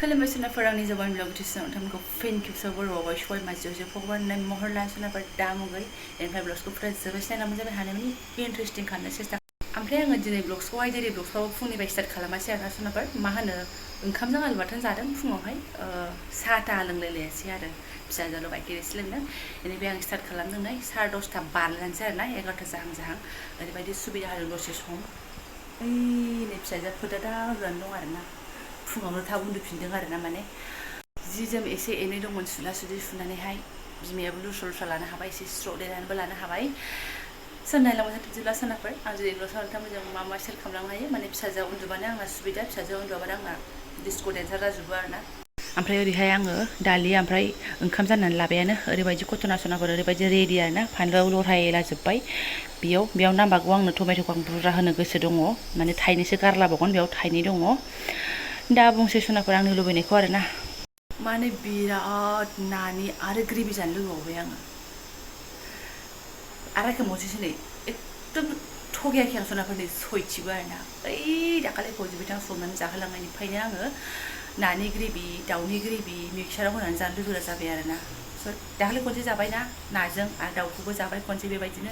Kalima suna parang ni Jobanivlog just na utam ko fin kip sa boro wa shwai ma joje pokwan na mohor la suna par damu gai en kai vlogs ko friends service na namu jabe hanami interesting kanna sesta amफ्राय आङो दिनै ब्लग्सखौ आइदारि ब्लग्सखौ फुंनिफ्राय start खालामासै आरो सुनाफोर मा होनो ओंखामजों आलु बाथोन जादों फुङावहाय साहा ता लोंलायलायासै आरो फिसाजोल' गाइखेर एसे लोंदों बेनिफ्राय आं स्टार्ट खालामदों नै 10:30 बारलायनोसै आरो ना 11 जाहां ओरैबायदि सुबिदा होदों दसे सम नै फिसाजोआ फोदादा रुनानै दं आरो ना फुङावनो थाब उन्दुफिनदों आरो ना माने जि जोम एसे एनै दंमोन सुला सुदि सुनानैहाय बिमायाबो लुस्र' लुस्र' लानो हाबाय एसे स्र' देनानैबो लानो हाबाय सोनायलांबाय बिदिब्ला सोनाफोर आं जुदि ब्लग्सआव नोंथांमोनजों मा मा शेयार खालामलांनो हायो माने फिसाजोआ उन्दुबानो आंना सुबिदा फिसाजोआ उन्दुआबानो आंना डिस्क' डेन्सार जाजोबो आरो ना ओमफ्राय ओरैहाय आङो दालि ओमफ्राय ओंखाम जाननानै लाबायानो ओरैबायदि कटना सनाफोर ओरैबायदि रेडि आरो ना फानलुआव लरहायलाजोब्बाय बेयाव नांबागौ आंनो टमेट'खौ आं बुरजा होनो गोसो दङ माने थाइनैसो गारलाबावगोन बेयाव थाइनै दङ दा बुंसै सनाफोर आंनि लुबैनायखौ आरो ना माने बिराद नानि आरो ग्रेभि जानो लुबैबावबाय आङो आराखौ मसेसो नै एकदम थगायाखै आं सनाफोरनि सयथिबो आरो ना ओइ दाखालि फौजि बिथां संनानै जाहोलांनायनिफ्रायनो आङो नानि ग्रेभि दाउनि ग्रेभि मिक्साराव होनानै जानो लुबैग्रा जाबाय आरो ना दाखालि खनसे जाबायना नाजों आरो दाउखौबो जाबाय खनसे बेबायदिनो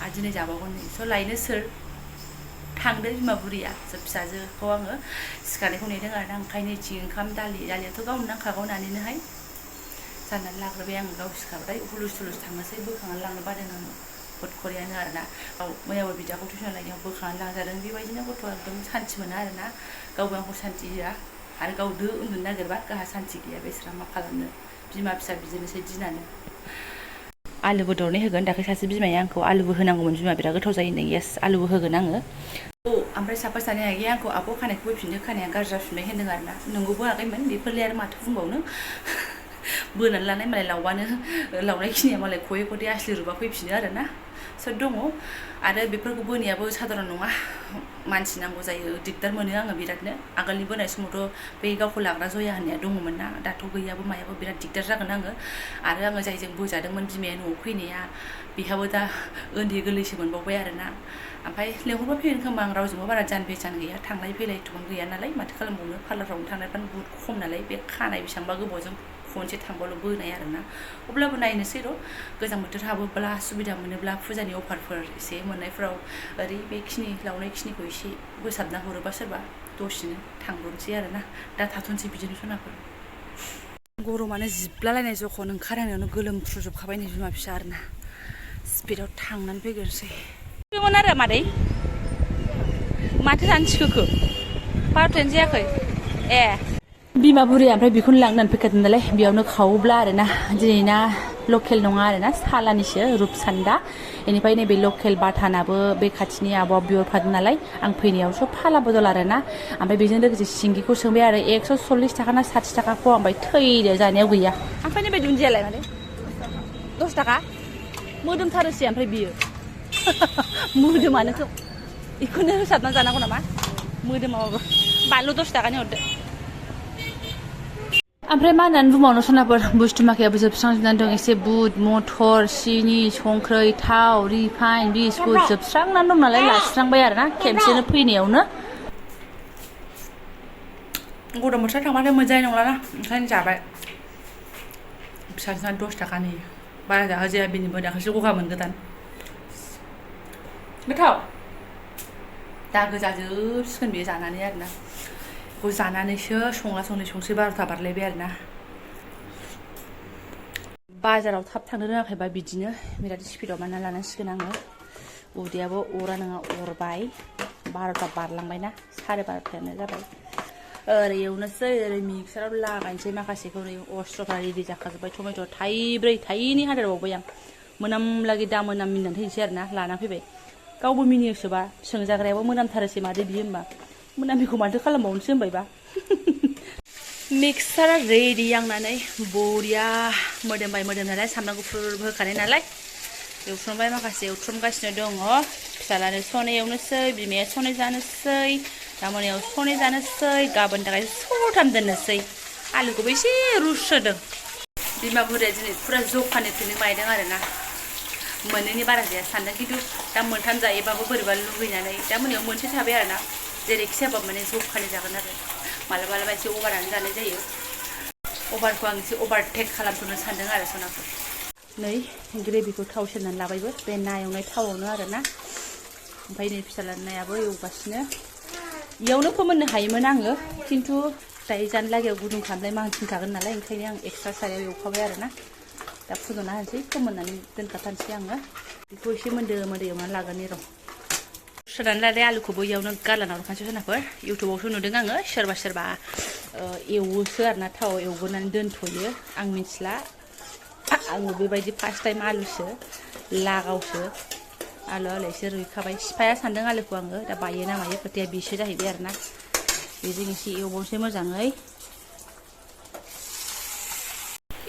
आरो दिनै जाबावगोन नै स' लायनो सोर थांदों बिमा बुरिया फिसाजोखौ आङो सिखारनायखौ नेदों आरो ना ओंखायनो इथिं ओंखाम दालियाथ' गावनो नांखागौ नानैनोहाय जाननानै लाग्रोबाय आङो गाव सिखारबाथाय हुलुस थुलुस थांनोसै बोखांनानै लांनो बादों आङो खरियानो आरो ना गाव मैयाबो बिदाखौ टिउसन लायनायाव बोखांनानै लांजादों बेबायदिनो गथ'आ एकदम सान्थि मोना आरो ना गावबो आंखौ सान्थि होआ आरो गाव दो उन्दुनो नागिरबा गाहा सान्थि गैया बेसरा मा खालामनो बिमा फिसा बिदिनोसै दिनानो आलुबो दरनै होगोन दाख्लै सासे बिमाया आंखौ आलुबो होनांगौमोन बिमा बिराद गोथाव जायो होनदों येस आलुबो होगोन आङो ओमफ्राय साफा सानै आगैया आंखौ आब' खानायखौ फैफिनदों खानाया गाज्रि जाफिनबाय होनदों आरो ना नंगौबो आगैमोन बेफोरलाय आरो माथो बुंबावनो बोनानै लानाय मालाय लावबानो लावनाय खिनिया मालाय खयै खयै आसलि रुबा फैफिनो आरो ना सोर दङ आरो बेफोरखौ बोनायाबो साधारन नङा मानसि नांगौ जायो दिगदार मोनो आङो बिरादनो आगोलनि बोनाय समावथ' बै गावखौ लाग्रा जया होननाया दङमोन ना दाथ' गैयाबो मायाबो बिराद दिगदार जागोन आरो आङो जायजों बोजादोंमोन बिमाया न'आव फैनाया बिहाबो दा उन्दै गोरलैसो मोनबावबाय आरो ना ओमफ्राय लेंहरबा फैगोन खोमा आं रावजोंबो बारा जान बेजान गैया थांलाय फैलाय एथ'बां गैया नालाय माथो खालामबावनो पार्लारफ्रावनो थांनायफ्रानो बुहुद खम नालाय बे खानाय बेसेबांबा गोबावजों खनसे थांबाल' बोनाय आरो ना अब्लाबो नायनोसै र' गोजां बोथोर हाबोब्ला सुबिदा मोनोब्ला फुजानि अफारफोर एसे मोननायफ्राव ओरै बेखिनि लावनाय खिनिखौ एसे बोसाबना हरोबा सोरबा दसेनो थांब्रनोसै आरो ना दा थाथ'नोसै बिदिनो सनाफोर गरमानो जिब्लालायनाय जखन ओंखारनायावनो गोलोमफ्रुजोबखाबाय नै बिमा फिसा आरो ना स्पिडआव थांनानै फैग्रोसै फैगोन आरो मादै माथो जानो थिखोखो पार्टियानो जायाखै ए बिमा बुरिया ओमफ्राय बेखौनो लांनानै फैखादों नालाय बेयावनो खावोब्ला आरो ना दिनै ना लकेल नङा आरो ना सालानिसो रुपसान्दा बेनिफ्राय नैबे लकेल बाथानाबो बे खाथिनि आब'आ बिहरफादों नालाय आं फैनायावसो फाला बदल आरो ना ओमफ्राय बेजों लोगोसे सिंगिखौ सोंबाय आरो 140 थाखा ना 60 थाखा फवा ओमफ्राय थैदो जानायाव गैया ओमफ्राय नैबे दुन्दियालाय माने 10 थाखा मोदोमथारोसै ओमफ्राय बियो मोदोमानो बेखौनो होसाबना जानांगौ नामा मोदोमाबाबो बानलु 10 थाखानि हरदो ओमफ्राय मा होननानै बुंबावनो सनाफोर बुस्थु माखायाबो जोबस्रांजोबनानै दं एसे बुट मटर सिनि संख्रै थाव रिफाइन बिस्कुट जोबस्रांनानै दं नालाय लास्रांबाय आरो ना खेबसेनो फैनायावनो गरम बोथोराव थांबाथाय मोनजानाय नंलाना ओंखायनो जाबाय फिसाजोना 10 थाखानि बारा जाहोजाया बेनिबो दाख्लैसो गगा मोनगोदान गोथाव दागो जाजोबसिगोन बेयो जानानै आरो ना बेखौ जानानैसो संसै 12था बारलायबाय आरो ना बाजाराव थाब थांनो रोङाखैबा बिदिनो बिराद स्पिडआव माना लानांसिगोन आङो उदैयाबो अरा नङा अरबाय 12था बारलांबायना 12:30 जाबाय ओरै एवनोसै ओरै मिक्साराव लागायनोसै माखासेखौ ओरै अस्त्रफ्रा रेडि जाखाजोब्बाय टमेट' थाइनै हादेरबावबाय आं मोनामलागि दा मोनाम मिनिनानै थैनोसै आरो ना लाना फैबाय गावबो मिनियोसोबा सोंजाग्रायाबो मोनामथारोसै मादै बियो होमबा मोनामिखौ माथो खालामबावनोसै होनबायबा मिक्सारा रेडि आंनानै बरिया मोदोमबाय मोदोमनानै सामब्राम गुफुरबो होखानाय नालाय एवफ्रामबाय माखासे एवथ्रमगासिनो दङ फिसालानो सनै एवनोसै बिमाया सनै जानोसै दा मोनायाव सनै जानोसै गाबोन थाखाय सथाम दोननोसै आलुखौबो एसे रुस्रोदों बिमा बुरिया दिनै फुरा जखानि ट्रेनिं बायदों आरो ना मोननैनि बारा जाया सानदों खिन्थु दा मोनथाम जायोबाबो बोरैबा लुबैनानै दा मोनायाव मोनसे थाबाय आरो ना जेरैखि जाबा माने जखानि जागोन आरो मालाबा मालाबा एसे अभारानो जानाय जायो अभारखौ आं एसे अभारटेक खालामथ'नो सानदों आरो सनाखौ नै ग्रेभिखौ थाव सेरनानै लाबायबो बे ना एवनाय थावआवनो आरो ना ओमफ्राय नै फिसाला नायाबो एवगासिनो इयावनो फोमोननो हायोमोन आङो खिन्थु दायो जानो लागायाव गुदुं खालामनाय मानसिनखागोन नालाय ओंखायनो आं एक्सट्रा सारायाव एवखाबाय आरो ना दा फुदुंना होनोसै फोमोननानै दोनखाथारनोसै आङो बेखौ एसे मोन्दो एवनानै लागोन र' सुनानै लानाय आलुखौबो इयावनो गारलाना हरखानोसै सोनाफोर इउटुबावसो नुदों आङो सोरबा एवोसो आरो ना थाव एवग्रोनानै दोनथ'यो आं मिथिला आङो बेबायदि फार्स्ट टाइम आलुसो लागावसो आलु एसे रुइखाबाय सिफाया सान्दों आलुखौ आङो दा बायो ना मायो खोथाया बेसो जाहैबाय आरो ना बेजों एसे एवबावनोसै मोजाङै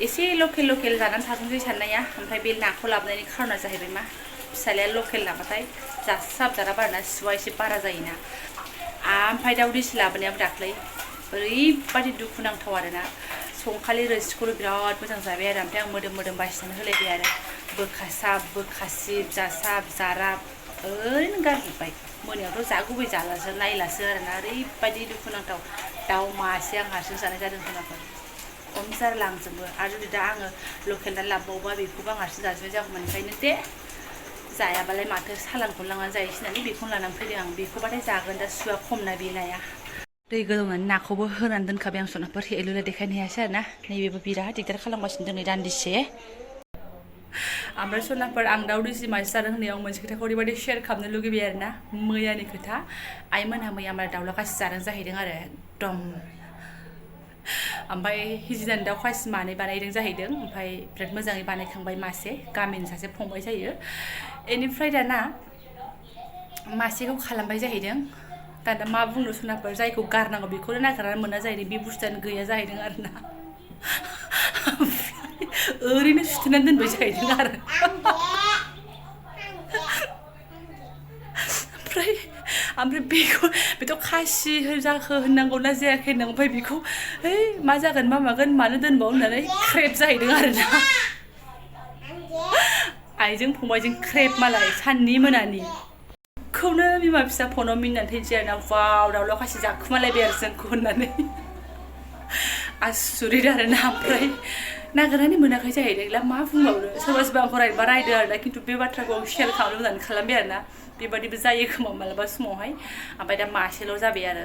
एसे लकेल जानानै थागोनसै साननाया ओमफ्राय बे नाखौ लाबोनायनि खारना जाहैबाय मा फिसालाया लकेल लाबाथाय जासाबजाराबा आरोना सुवा एसे बारा जायोना ओमफ्राय दाउ दिसि लाबोनायाबो दाख्लै ओरैबादि दुखुनांथाव आरोना संखालि रोसिखौल' बिराद मोजां जाबाय आरो ओमफ्राय आं मोदोम बासिनानै होलायबाय आरो बोखासिब जासाब जाराब ओरैनो गारजोब्बाय मोनायावथ' जागुबै जालासो नायलासो आरोना ओरैबादि दुखुनांथाव दाउ मासे आं हारसिं जानाय जादों खोनाफोर खम जारलांजोबो आरो जुदि दा आङो लकेल दाउ लाबोबावोबा बेखौबो आं हारसिं जाजोबनाय जागौमोन ओंखायनो दे जायाबालाय माथो सालानखौनो लांनानै जायोसै होननानै बेखौनो लानानै फैदों आं बेखौबाथाय जागोन दा सुवा खमना बे नाया दै गोदौनानै नाखौबो होनानै दोनखाबाय आं सनाफोर एलुला देखायनो हायासै आरोना नैबेबो बिराद दिगदार खालामगासिनो दं नै दान्दिसे ओमफ्राय सनाफोर आं दाउ दिसि मासे जादों होननायाव मोनसे खोथाखौ ओरैबायदि शेयार खालामनो लुगैबाय आरोना मैयानि खोथा आइमोनहा मैया मालाय दाउला खासि जादों जाहैदों आरो एकदम ओमफ्राय हिजिदानि दाउ खासि मानै बानायदों जाहैदों ओमफ्राय बिराद मोजाङै बानायखांबाय मासे गामिनि सासे फंबाय जायो बेनिफ्राय दाना मासेखौ खालामबाय जाहैदों दाना मा बुंनो सनाफोर जायखौ गारनांगौ बेखौनो नागिरनानै मोना जाहैदों बे बुस्थुआनो गैया जाहैदों आरोना ओरैनो सुथेनानै दोनबाय जाहैदों आरो ओमफ्राय बेथ' खासि जाखो होननांगौ ना जायाखै होननांगौ ओमफ्राय बेखौ मा जागोन मा मागोन मानो दोनबाव होननानै क्रेप जाहैदों आरोना आइजों फंबायजों क्रेप मालाय साननि मोनानि खौनो बिमा फिसा फनाव मिनिनानै थैनोसै आरोना वाव दाउला खासि जाखुमालायबाय आरो जोंखौ होननानै आसुरित आरोना ओमफ्राय नागिरनानै मोनाखै जाहैदों मा बुंबावनो सोरबा आंखौ रायबा रायदो आरोना खिन्थु बे बाथ्राखौ आं शेयार खालामनो होननानै खालामबाय आरोना बेबादिबो जायो खोमा मालाबा समावहाय ओमफ्राय दा मासेल' जाबाय आरो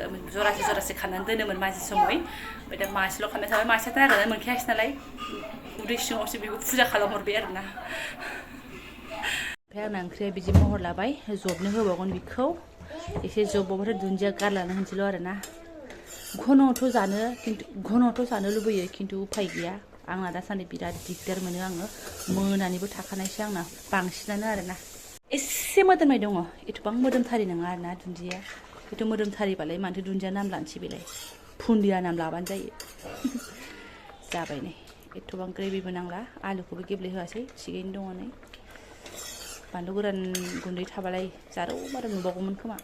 जरासे खानानै दोनोमोन माजे समावहाय ओमफ्राय दा मासेल' खानाय थाबाय मासेयाथ' नागिरनानै मोनखायासै नालाय उदै सिङावसो बेखौ फुजा खालामहरबाय आरोना ओमफ्राय आंना ओंख्रिया बिदि महर लाबाय जबनो होबावगोन बेखौ एसे जबबावबाथाय दुन्दिया गारलाना होनसैल' आरोना घन'थ' जानो लुबैयो खिन्थु उफाय गैया आंना दासान्दि बिराद दिगदार मोनो आङो मोनानिबो थाखानायसो आंना बांसिनानो आरोना एसे मोदोमनाय दङ एथ'बां मोदोमथारि नङा आरोना दुन्दिया एथ' मोदोमथारिबालाय माथो दुन्दिया नाम लानोसै बेलाय फुन्दिया नाम लाबानो जायो जाबाय नै एथ'बां ग्रेभिबो नांला आलुखौबो गेब्लेहोआसै थिगैनो दङ नै बानलु गोरान गुन्दै थाबालाय जारौ बारौ नुबावगौमोन खोमा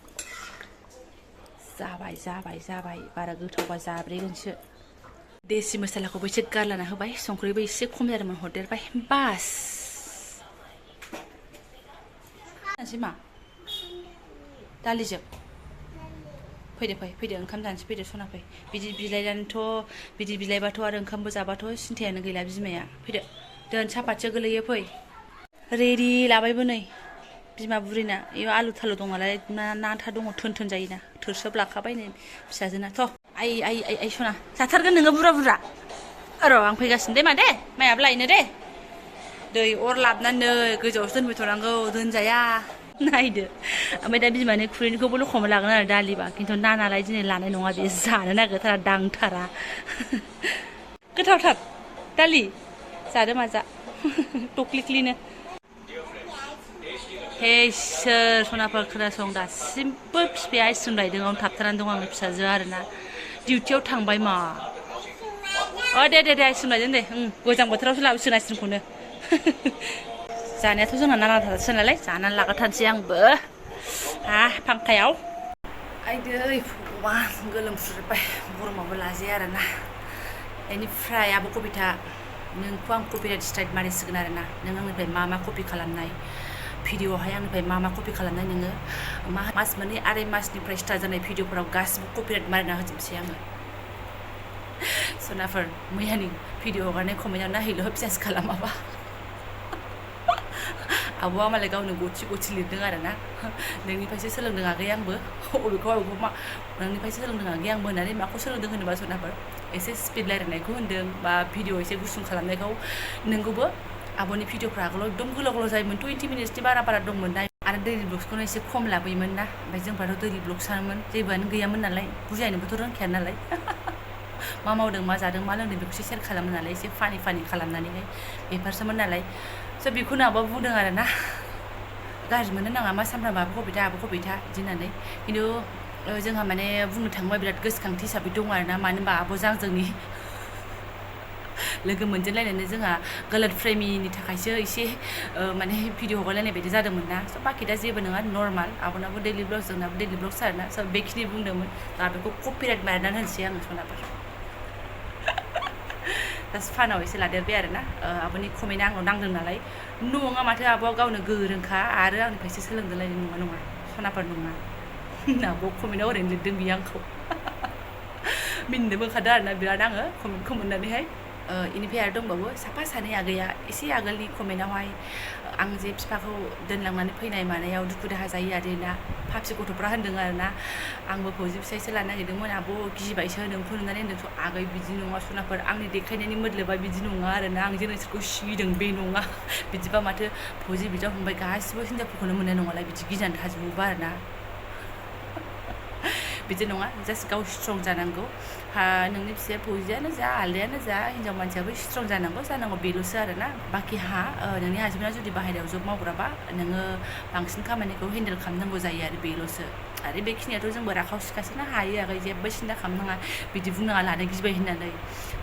जाबाय बारा गोथावबा जाब्रेगोनसो देसि मसलाखौबो एसे गारलाना होबाय संख्रिबो एसे खम जादोंमोन हरदेरबाय बास मा दालिजों फैदो ओंखाम जानोसै फैदो सना फै बिदि बिलाइबाथ' आरो ओंखामबो जाबाथ' सिन्थायानो गैला बिमाया फैदो दोन सापाथिया गोलैयो फै रेडि लाबायबो नै बिमा बुरिना बेयाव आलु थालु दं नालाय ना था दङ थोन जायोना थोरसोब लाखाबाय नै फिसाजोना थ' आइ सना जाथारगोन नोङो बुरजा र' आं फैगासिनो दे मा दे माइयाबो लायनो दे दै अर लाबनानै गोजौआवसो दोनबाय थानांगौ दोनजाया नायदो ओमफ्राय दा बिमानि खुरैनिखौबो लखबना लागोन आरो दालिबा खिन्थु ना नालाय दिनै लानाय नङा बे जानो नागिरथारा दांथारा गोथावथार दालि जादो माजा टक्लिक्लिनो हे इसोर सनाफोर खोनासं दासिमबो बिफाया आइसक्रिम लायदों थाबथानानै दं आंनि फिसाजोआ आरोना डिउटियाव थांबाय मा दे आइसक्रिम लायदों दे गोजां बोथोरावसो लाबोसिगोन आइसक्रिमखौनो जानायाथ' जोंना नानाथारसो नालाय जानानै लागाथारसै आंबो फांखायाव आइदै भगबान गोलोमफ्रुजोब्बाय गरमाबो लाजाया आरोना बेनिफ्राय आब' कबिता नोंखौ आं कपिराइट स्ट्राइक मारिसिगोन आरोना नों आंनिफ्राय मा कपि खालामनाय भिडिअआवहाय आंनिफ्राय मा कपि खालामनाय नोङो मास मोननै आराय मासनिफ्राय स्टार्ट जानाय भिडिअफोराव गासिबो कपिराइट मारिना होजोबसै आङो सोनाफोर मैयानि भिडिअ हगारनाय कमेन्टआव नायहैल' बिसास खालामाबा आब'आ मालाय गावनो गथि गथि लिरदों आरो ना नोंनिफ्रायसो सोलोंदों आगै आंबो अबेखौ मा नोंनिफ्रायसो सोलोंदों आगै आंबो होननानै माखौ सोलोंदों होनोबा सोनाफोर एसे स्पिड रायलायनायखौ होनदों बा भिडिअ एसे गुसुं खालामनायखौ नोंगौबो आब'नि भिडिअफ्रा आगोलाव एकदम गोलाव गोलाव जायोमोन 20 मिनिट्सनि बारा बारा दंमोन ना आरो दैलि ब्लग्सखौनो एसे खम लाबोयोमोन ना ओमफ्राय जोंफ्राथ' दैलि ब्लग्सआनोमोन जेबोआनो गैयामोन नालाय बुजायनोबोथ' रोंखाया नालाय मा मावदों मा जादों मा लोंदों बेखौसो शेयार खालामो नालाय एसे फानि खालामनानैहाय बेफोरसोमोन नालाय स' बेखौनो आब'आ बुंदों आरो ना गाज्रि मोननो नाङा मा सामफ्रामबो आब' कबिता बिदि होननानै खिन्थु जोंहा माने बुंनो थाङोबा बिराद गोसोखांथि हिसाबै दं आरो ना मानो होनबा आब'जों आंजोंनि लोगो मोनजेनलायनानै जोंहा गलत फ्रेमिनि थाखायसो एसे माने भिडिअ हगारलायनाय बायदि जादोंमोन ना स' बाखि दा जेबो नङा नर्माल आब'नाबो दैलि ब्लग जोंनाबो दैलि ब्लगसो आरो ना स' बेखिनि बुंदोंमोन दा बेखौ कपिराइट मारनानै होनोसै आङो सनाफोर जास्ट फानाव एसे लादेरबाय आरो ना आब'नि कमेन्टआ आंनाव नांदों नालाय नङा माथो आब'आ गावनो गोरोंखा आरो आंनिफ्रायसो सोलोंदोंलायनो नङा सनाफोर नङा आब' कमेन्टआव ओरैनो लिरदों बियो आंखौ मिनिनोबो ओंखारदों आरो ना बिराद आङो कमेन्टखौ मोननानैहाय इनिफ्राय आरो दंबावो साफा सानै आगैया एसे आगोलनि कमेन्टआवहाय आं जे बिफाखौ दोनलांनानै फैनाय मानायाव दुखु दाहा जायो आरो ना फाफि गथ'फ्रा होनदों आरो ना आंबो फौजि फिसायसो लानो नागिरदोंमोन आब' गिबायसो नोंखौ नुनानै होनदों आगै बिदि नङा सनाफोर आंनि देखायनायनि मोदलोबा बिदि नङा आरो ना आं जे नोंसोरखौ सिगिदों बे नङा बिदिबा माथो फौजि बिदा फंबाय गासिबो हिनजावफोरखौनो मोननाय नङालाय बिदि गिजानो थाजोबोबा आरो ना बिदि नङा जास्ट गाव स्ट्रं जानांगौ नोंनि फिसाया फौजियानो जा आलदायानो जा हिनजाव मानसियाबो स्ट्रं जानांगौ बेल'सो आरो ना बाखि नोंनि हासबेन्डआ जुदि बाहेरायाव जब मावग्राबा नोङो बांसिन खामानिखौ हेन्डेल खालामनांगौ जायो आरो बेल'सो आरो बेखिनियाथ' जोंबो राखाव सिखासोनो हायो आगै जेबो सिन्था खालामनाङा बिदि बुंनाङा लानो गिबाय होननानै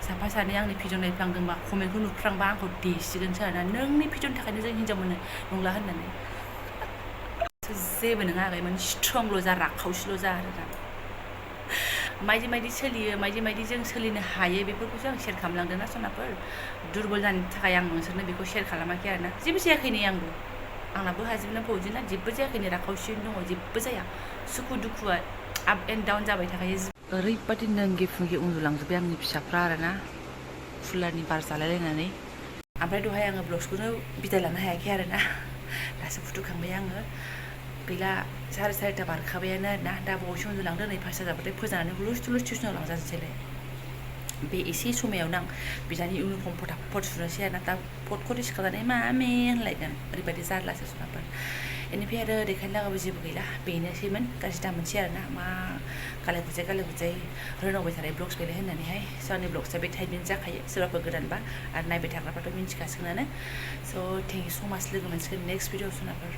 साफा सानै आंनि भिडिअ नायफ्लांदोंबा कमेन्टखौ नुफ्लांबा आंखौ देसिगोनसो आरो ना नोंनि भिडिअनि थाखायनो जों हिनजाव मोनो नंला होननानै जेबो नङा आगै माने स्ट्रंल' जा राखावसिल' जा आरो ना मायदि सोलियो मायदि जों सोलिनो हायो बेफोरखौसो आं शेयार खालामलांदों ना सनाफोर दुरबल जानायनि थाखाय आं नोंसोरनो बेखौ शेयार खालामाखै आरो ना जेबो जायाखै नै आंबो आंनाबो हाजोबना फौजिना जेबो जायाखै नै राखावसिनो दङ जेबो जाया सुखु दुखुआ आप एन्ड डाउन जाबाय थाखायो ओरैबादि नोंगे फुंगे उन्दुलांजोब्बाय आंनि फिसाफ्रा आरो ना कुलारनि बार जालायलायनानै ओमफ्राय दहाय आङो ब्लग्सखौनो बिदाय लानो हायाखै आरो ना दासो फुथुखांबाय आङो गैला 4:30 बारखाबायानो आरो ना दा बावैसो उन्दुलांदों नै 5 जाबाथाय फोजानानै हुलुस थुलुस टिउसनाव लांजानोसैलाय बे एसे समायावनो आं बिदानि इउनिफर्म फटाफट सुनोसै आरो ना दा फटखौ सिखारनानै मामे होनलायगोन ओरैबायदि जारलासो सनाफोर बेनिफ्राय आरो देखायनो लागाबो जेबो गैला बेनोसैमोन गाज्रि दा मोनसै आरो ना मा गालाय गुजाय रोनावबाय थानाय ब्लग्स बेलाय होननानैहाय स' आंनि ब्लग्सआ बे टाइपनि जाखायो सोरबाफोर गोदानबा आरो नायबाय थाग्राफ्राथ' मिन्थिखासिगोनानो स' थेंक इउ स' माच लोगो मोनसिगोन नेक्स्ट भिडिअ सनाफोर